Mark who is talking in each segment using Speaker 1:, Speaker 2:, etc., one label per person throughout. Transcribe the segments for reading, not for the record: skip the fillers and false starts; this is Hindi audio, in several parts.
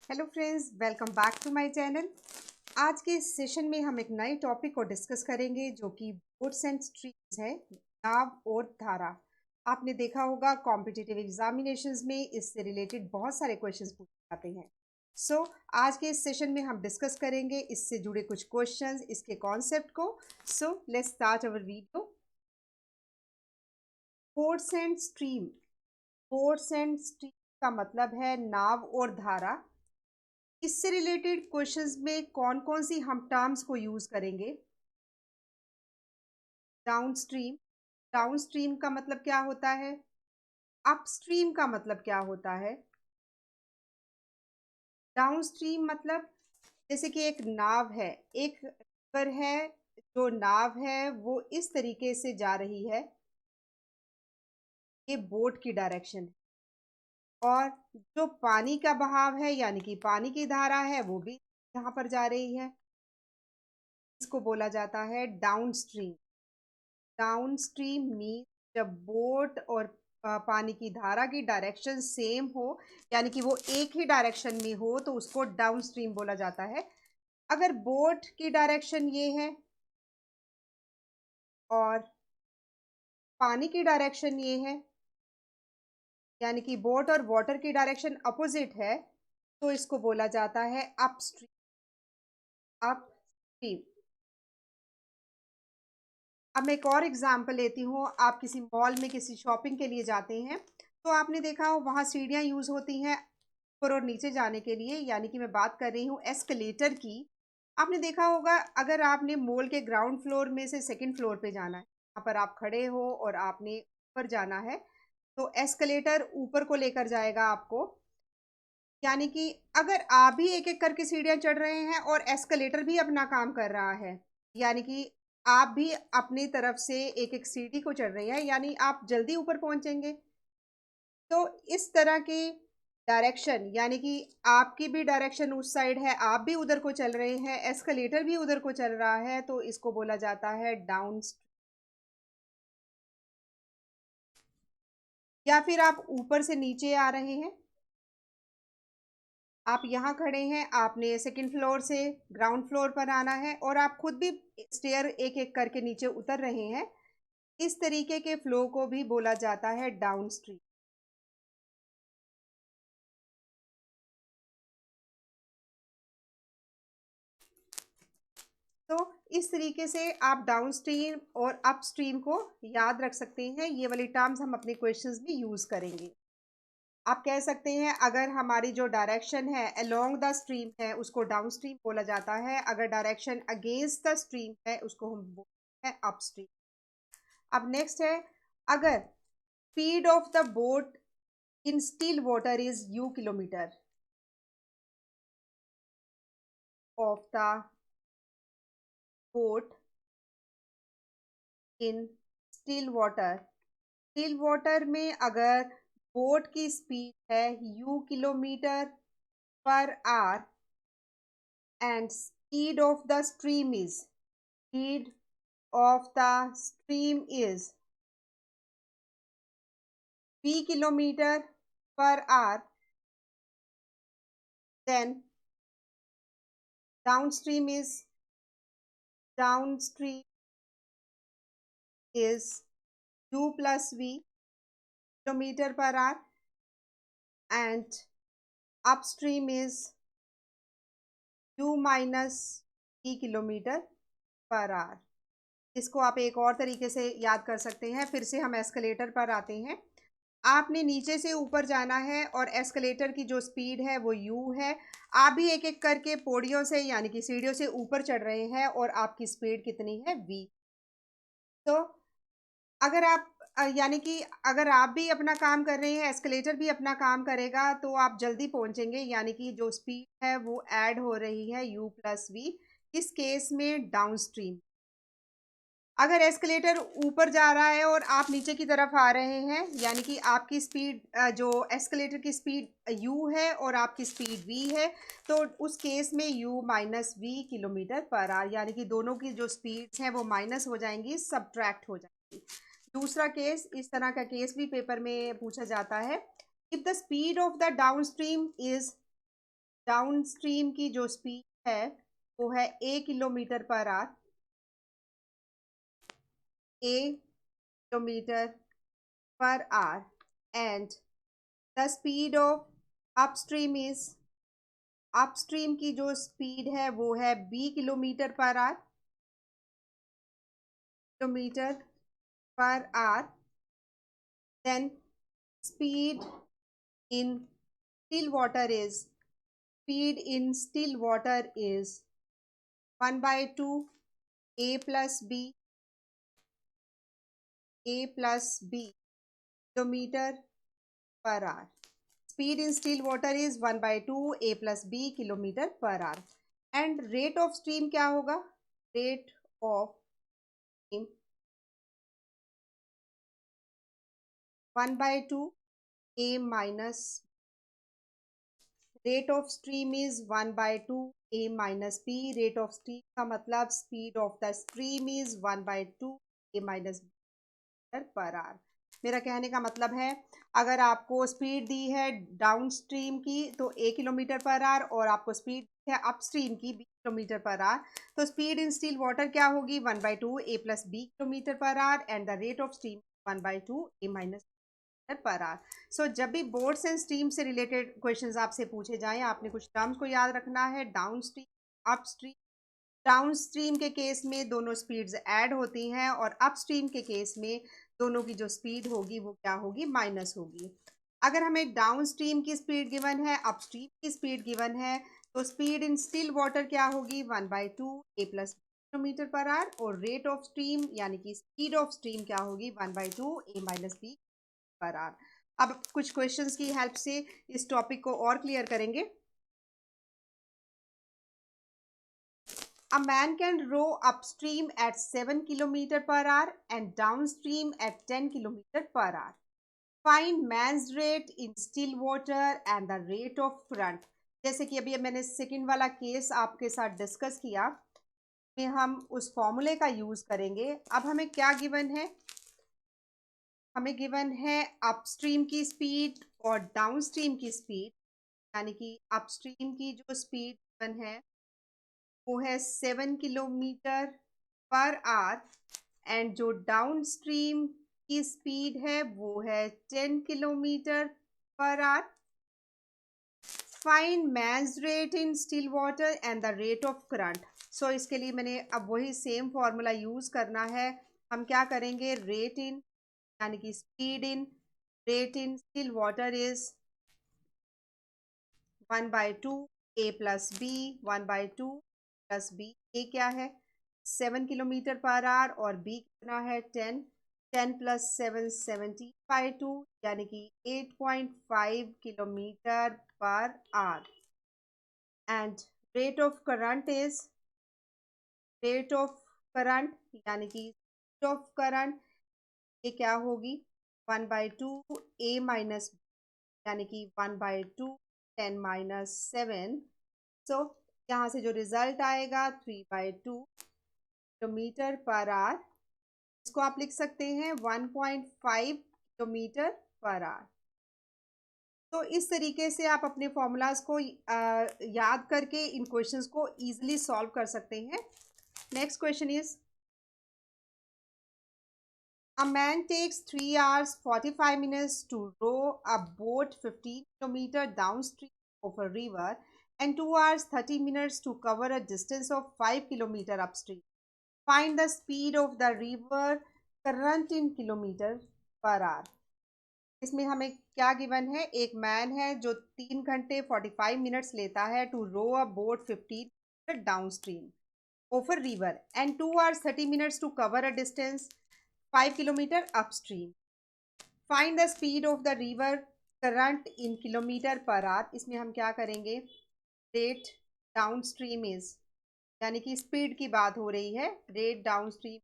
Speaker 1: Hello friends, welcome back to my channel. आज के इस सेशन में हम एक नए टॉपिक को डिस्कस करेंगे जो कि बोट्स एंड स्ट्रीम्स है, नाव और धारा। आपने देखा होगा कॉम्पिटिटिव एग्जामिनेशंस में इससे रिलेटेड बहुत सारे क्वेश्चंस पूछे जाते हैं। आज के इस सेशन में हम डिस्कस करेंगे इससे जुड़े कुछ क्वेश्चंस, इसके कॉन्सेप्ट को। Let's start our video. Boats and stream. Boats and stream का मतलब है नाव और धारा। इससे रिलेटेड क्वेश्चंस में कौन कौन सी हम टर्म्स को यूज करेंगे? डाउनस्ट्रीम। डाउनस्ट्रीम का मतलब क्या होता है? अपस्ट्रीम का मतलब क्या होता है? डाउनस्ट्रीम मतलब जैसे कि एक नाव है, एक रिवर है, जो नाव है वो इस तरीके से जा रही है, ये बोट की डायरेक्शन है। और जो पानी का बहाव है यानी कि पानी की धारा है वो भी यहाँ पर जा रही है, इसको बोला जाता है डाउनस्ट्रीम। डाउनस्ट्रीम मीन जब बोट और पानी की धारा की डायरेक्शन सेम हो, यानी कि वो एक ही डायरेक्शन में हो, तो उसको डाउनस्ट्रीम बोला जाता है। अगर बोट की डायरेक्शन ये है और पानी की डायरेक्शन ये है, यानी कि बोट और वाटर की डायरेक्शन अपोजिट है, तो इसको बोला जाता है अपस्ट्रीम। अपस्ट्रीम। अब मैं एक और एग्जांपल लेती हूँ। आप किसी मॉल में किसी शॉपिंग के लिए जाते हैं, तो आपने देखा हो वहाँ सीढ़ियाँ यूज होती हैं ऊपर और नीचे जाने के लिए, यानी कि मैं बात कर रही हूँ एस्केलेटर की। आपने देखा होगा अगर आपने मॉल के ग्राउंड फ्लोर में से सेकंड फ्लोर पे जाना है, वहाँ पर आप खड़े हो और आपने ऊपर जाना है, तो एस्केलेटर ऊपर को लेकर जाएगा आपको। यानी कि अगर आप भी एक एक करके सीढ़ियां चढ़ रहे हैं और एस्केलेटर भी अपना काम कर रहा है, यानी कि आप भी अपनी तरफ से एक एक सीढ़ी को चढ़ रहे हैं, यानी आप जल्दी ऊपर पहुंचेंगे। तो इस तरह की डायरेक्शन, यानी कि आपकी भी डायरेक्शन उस साइड है, आप भी उधर को चल रहे हैं, एस्केलेटर भी उधर को चल रहा है, तो इसको बोला जाता है डाउन। या फिर आप ऊपर से नीचे आ रहे हैं, आप यहाँ खड़े हैं, आपने सेकंड फ्लोर से ग्राउंड फ्लोर पर आना है और आप खुद भी स्टेयर एक एक करके नीचे उतर रहे हैं, इस तरीके के फ्लो को भी बोला जाता है डाउन स्ट्रीम। तो इस तरीके से आप डाउन स्ट्रीम और अप स्ट्रीम को याद रख सकते हैं। ये वाली टर्म्स हम अपने क्वेश्चंस में यूज करेंगे। आप कह सकते हैं अगर हमारी जो डायरेक्शन है अलोंग द स्ट्रीम है उसको डाउन स्ट्रीम बोला जाता है, अगर डायरेक्शन अगेंस्ट द स्ट्रीम है उसको हम बोलते हैं अप स्ट्रीम। अब नेक्स्ट है, अगर speed of the boat in still water is u kilometre of the boat in still water. Still water में अगर बोट की स्पीड है u kilometre per hour and speed of the stream is v kilometre per our, then downstream is downstream is u plus v kilometer per hour and upstream is u minus v kilometre per our. इसको आप एक और तरीके से याद कर सकते हैं। फिर से हम एस्केलेटर पर आते हैं। आपने नीचे से ऊपर जाना है और एस्केलेटर की जो स्पीड है वो u है। आप भी एक एक करके पौड़ियों से यानी कि सीढ़ियों से ऊपर चढ़ रहे हैं और आपकी स्पीड कितनी है v। तो अगर आप यानी कि अगर आप भी अपना काम कर रहे हैं, एस्केलेटर भी अपना काम करेगा, तो आप जल्दी पहुंचेंगे, यानी कि जो स्पीड है वो ऐड हो रही है u प्लस वी, इस केस में डाउनस्ट्रीम। अगर एस्केलेटर ऊपर जा रहा है और आप नीचे की तरफ आ रहे हैं, यानी कि आपकी स्पीड जो एस्केलेटर की स्पीड u है और आपकी स्पीड v है, तो उस केस में u minus v kilometre per hour, यानी कि दोनों की जो स्पीड्स हैं वो माइनस हो जाएंगी, सब्ट्रैक्ट हो जाएंगी। दूसरा केस, इस तरह का केस भी पेपर में पूछा जाता है। If the speed of the downstream is down stream की जो स्पीड है वो है a kilometre per hour, a kilometre per hour, and the speed of upstream is, upstream की जो स्पीड है वो है b kilometre per hour, kilometre per hour. Then speed in still water is, speed in still water is 1 by 2 a plus b, kilometer per hour. Speed in still water is 1 by 2 a plus b kilometre per hour. And rate of stream क्या होगा? Rate of stream 1 by 2 a minus, rate of stream is 1 by 2 a minus b. Rate of stream का मतलब speed of the stream is 1 by 2 a minus b per hour. मेरा कहने का मतलब है, अगर आपको स्पीड दी है डाउन स्ट्रीम की तो a किलोमीटर पर आवर, और आपको स्पीड है अप स्ट्रीम की b किलोमीटर पर आवर, तो स्पीड इन स्टिल वाटर क्या होगी? 1 by 2 a plus b kilometre per hour, and the rate of stream 1 by 2 a minus per hour. So जब भी बोर्ड्स एंड स्ट्रीम से रिलेटेड क्वेश्चंस आपसे पूछे जाएं, आपने कुछ टर्म्स को याद रखना है. Down stream, up stream. Down stream के केस में दोनों स्पीड्स ऐड होती हैं, और अप स्ट्रीम के केस में दोनों की जो स्पीड होगी वो क्या होगी? माइनस होगी. अगर हमें डाउन स्ट्रीम की स्पीड गिवन है, अप स्ट्रीम की स्पीड गिवन है, तो स्पीड इन स्टिल वाटर क्या होगी? 1 by 2 a plus kilometre per our, और रेट ऑफ स्ट्रीम यानी कि स्पीड ऑफ स्ट्रीम क्या होगी? 1 by 2 a minus b per hour. अब कुछ क्वेश्चंस की हेल्प से इस टॉपिक को और क्लियर करेंगे. A man can row upstream at 7 km per hour and downstream at 10 km per hour. Find man's rate in still water and the rate of current. जैसे कि अभी मैंने सेकंड वाला केस आपके साथ डिस्कस किया, में हम उस फॉर्मूले का यूज करेंगे. अब हमें क्या गिवन है? हमें गिवन है अपस्ट्रीम की स्पीड और डाउनस्ट्रीम की स्पीड. यानी कि अपस्ट्रीम की जो स्पीड गिवन है वो है 7 किलोमीटर पर आवर, एंड जो डाउन स्ट्रीम की स्पीड है वो है 10 kilometre per hour. Find man's rate in still water and the rate of current. So इसके लिए मैंने अब वही सेम फॉर्मूला यूज करना है. हम क्या करेंगे? रेट इन यानी कि speed in, rate in still water is 1 by 2 a plus b, 1 by 2 plus b. a क्या है? 7 किलोमीटर पर आवर, और b कितना है? 10. 10 प्लस 7 70 by 2 यानी कि 8.5 kilometre per hour. And rate of current is, rate of current यानी कि स्पीड ऑफ करंट, ये क्या होगी? 1 by 2 a minus b, यानी कि 1 by 2 10 minus 7. सो यहाँ से जो रिजल्ट आएगा 3 by 2 किलोमीटर पर आवर. इसको आप लिख सकते हैं 1.5 किलोमीटर पर आवर. तो इस तरीके से आप अपने फॉर्मूलाज को याद करके इन क्वेश्चंस को इजीली सॉल्व कर सकते हैं. Next question is, a man takes 3 hours 45 minutes to row a boat 15 km downstream of a river and 2 hours 30 minutes to cover a distance of 5 km upstream. Find the speed of the river current in kilometer per hour. इसमें हमें क्या गिवन है? एक मैन है जो 3 घंटे 45 मिनट्स लेता है to row a boat 15 down stream of a river and 2 hours 30 minutes to cover a distance 5 kilometre upstream. Find the speed of the river current in kilometre per hour. इसमें हम क्या करेंगे? रेट डाउन स्ट्रीम इज, यानी कि स्पीड की बात हो रही है, रेट डाउन स्ट्रीम.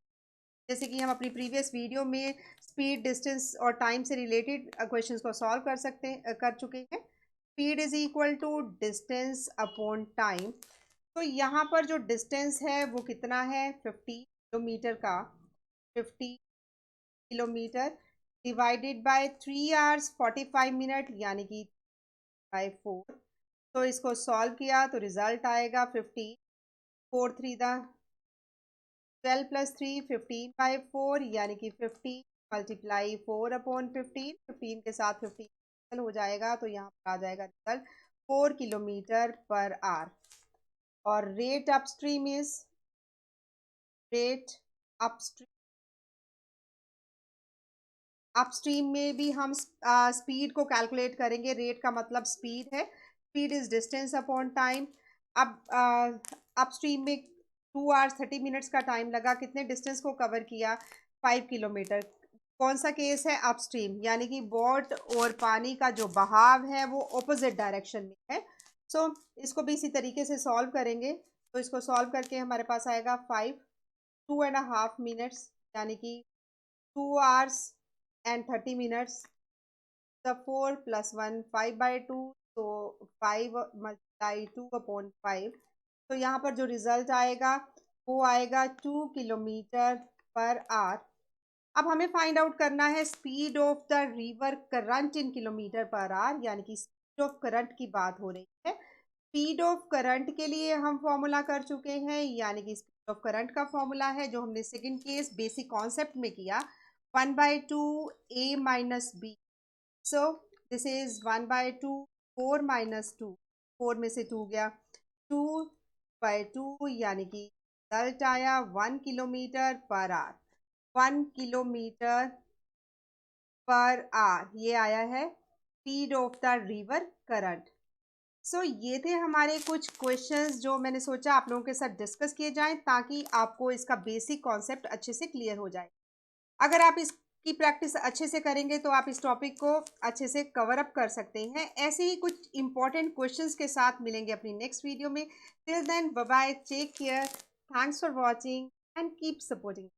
Speaker 1: जैसे कि हम अपनी प्रीवियस वीडियो में स्पीड, डिस्टेंस और टाइम से रिलेटेड क्वेश्चंस को सॉल्व कर चुके हैं. Speed is equal to distance upon time. तो यहाँ पर जो डिस्टेंस है वो कितना है? 50 किलोमीटर का, 50 kilometre divided by 3 hours 45 minute यानी कि बाय 4. तो इसको सॉल्व किया तो रिजल्ट आएगा 15, 4 3 द 12 प्लस 3 15/4 यानी कि 15 मल्टीप्लाई 4/15, 15 के साथ 15 हो जाएगा तो यहाँ पर आ जाएगा रिजल्ट 4 किलोमीटर पर आवर। और rate upstream is rate upstream upstream में भी हम स्पीड को कैलकुलेट करेंगे। रेट का मतलब स्पीड है, speed is distance upon time. अब अपस्ट्रीम में 2 आवर्स 30 मिनट्स का टाइम लगा, कितने डिस्टेंस को कवर किया, 5 किलोमीटर। कौन सा केस है, अपस्ट्रीम, यानी कि बोट और पानी का जो बहाव है वो ऑपोजिट डायरेक्शन में है। सो इसको भी इसी तरीके से सॉल्व करेंगे। तो इसको सॉल्व करके हमारे पास आएगा 5, 2.5 मिनट्स यानी कि 2 hours and 30 minutes. The 4 plus 1 5/2, so 5 multiply 2/5। तो यहाँ पर जो रिजल्ट आएगा वो आएगा 2 किलोमीटर पर आवर। अब हमें फाइंड आउट करना है speed of the river current in kilometre per hour, यानी कि स्पीड ऑफ करंट की बात हो रही है। स्पीड ऑफ करंट के लिए हम फॉर्मूला कर चुके हैं, यानी कि स्पीड ऑफ करंट का फॉर्मूला है जो हमने सेकंड केस बेसिक कॉन्सेप्ट में किया, 1/2 a minus b। so this is 1/2 4 minus 2, 4 में से 2 गया, 2/2 यानी कि रिजल्ट आया 1 kilometre per our. 1 kilometre per our ये आया है speed of the river current. So ये थे हमारे कुछ क्वेश्चंस जो मैंने सोचा आप लोगों के साथ डिस्कस किए जाएं ताकि आपको इसका बेसिक कॉन्सेप्ट अच्छे से क्लियर हो जाए। अगर आप इसकी प्रैक्टिस अच्छे से करेंगे तो आप इस टॉपिक को अच्छे से कवर अप कर सकते हैं। ऐसे ही कुछ इंपॉर्टेंट क्वेश्चंस के साथ मिलेंगे अपनी नेक्स्ट वीडियो में। Till then bye bye, take care, thanks for watching and keep supporting.